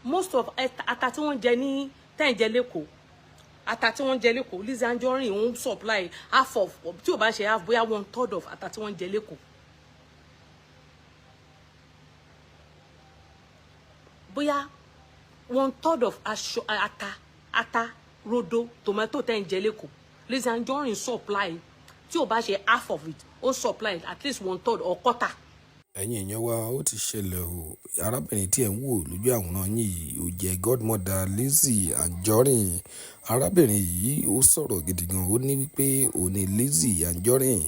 most of ata tí wọ́n jẹ ní tẹ́ ń jẹ lẹ́kọ̀ọ́ ata tí wọ́n jẹ lẹ́kọ̀ọ́ Lizzy Anjorin wọ́n supply half of tí ò bá ṣe half bóyá 1/3 of ata tí wọ́n jẹ lẹ́kọ̀ọ́ bóyá 1/3 of ata rodo tomato tẹ́ ń jẹ lẹ́kọ̀ọ́ Lizzy Anjorin supply tí ò bá ṣe half of it ó supply at least 1/3 or quarter. ẹ̀yin èèyàn wa ó ti ṣẹlẹ̀ o arábìnrin tí ẹ̀ ń wò lójú àwòrán yìí ó jẹ́ godmother Lizzy Anjorin arábìnrin yìí ó sọ̀rọ̀ gidi gan ó ní wípé ó ní Lizzy Anjorin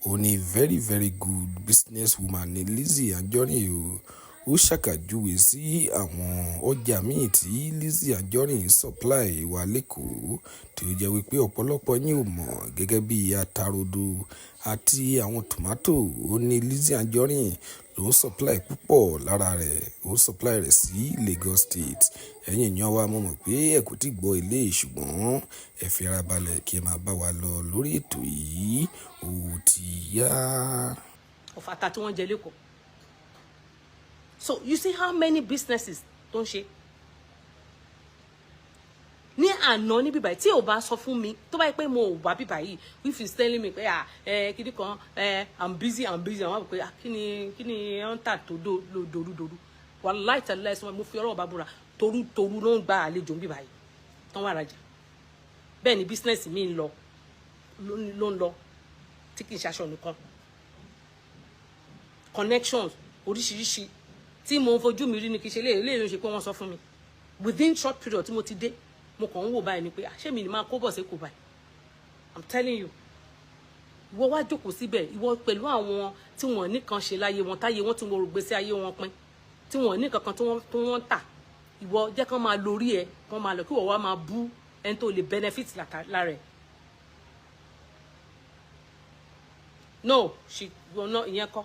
ó ní very very good business woman ní Lizzy Anjorin ó ṣàkàjúwe sí àwọn ọjà míì tí Lizzy Anjorin supply wà lẹ́kọ̀ọ́ tí ó jẹ́ wípé ọ̀pọ̀lọpọ̀ yín ò mọ̀ gẹ́gẹ́ bí atarodo àti àwọn tòmátò ó ní Lizzy Anjorin ló ń supply púpọ̀ lára rẹ̀ ó supply rẹ̀ sí Lagos State ẹ̀yin èèyàn wa mo mọ̀ pé ẹ kò tí gbọ́ ilé ṣùgbọ́n ẹ fi ara balẹ̀ kí ẹ máa bá wa lọ lórí ètò yìí ó ti yá. Ọ̀fàtà tí wọ́n jẹ lẹ́kọ̀ọ́. So you see how many businesses tó ń ṣe ní àná ní bíbá tí ò bá sọ fún mi tó bá yẹ pé mo ò wá bíbá yìí if you telling me pé kíni kan I'm busy àwọn àpò pé kíni ẹ̀ ń tà tó doru wàláì tẹ̀lé ẹ̀sìn mo fi ọ̀rọ̀ ọba búra toru ló ń gba àlejò ń bíbá yìí tán wà rajà bẹ́ẹ̀ ni business mi ló ń lọ tí kì í ṣaṣọ nìkan connections oríṣiríṣi tí mo fojú mi rí ni kì í ṣe léèrè ṣe pé wọ́n sọ fún mi within short period tí mo ti dé mo kàn ń wò báyìí ni pé ṣé mi ni máa kó bọ̀ sí kò báyìí I'm telling you ìwọ wá jókòó síbẹ̀ ìwọ pẹ̀lú àwọn tí wọ́n nìkan ṣe láyé wọn táyé wọn tí wọ́n rò gbèsè ayé wọn pín tí wọ́n ní kankan tí wọ́n tà ìwọ jẹ́ kán máa lórí ẹ̀ kán máa lọ kí ìwọ wá máa bú ẹni tó lè benefit lára ẹ̀ no ìyẹn kọ́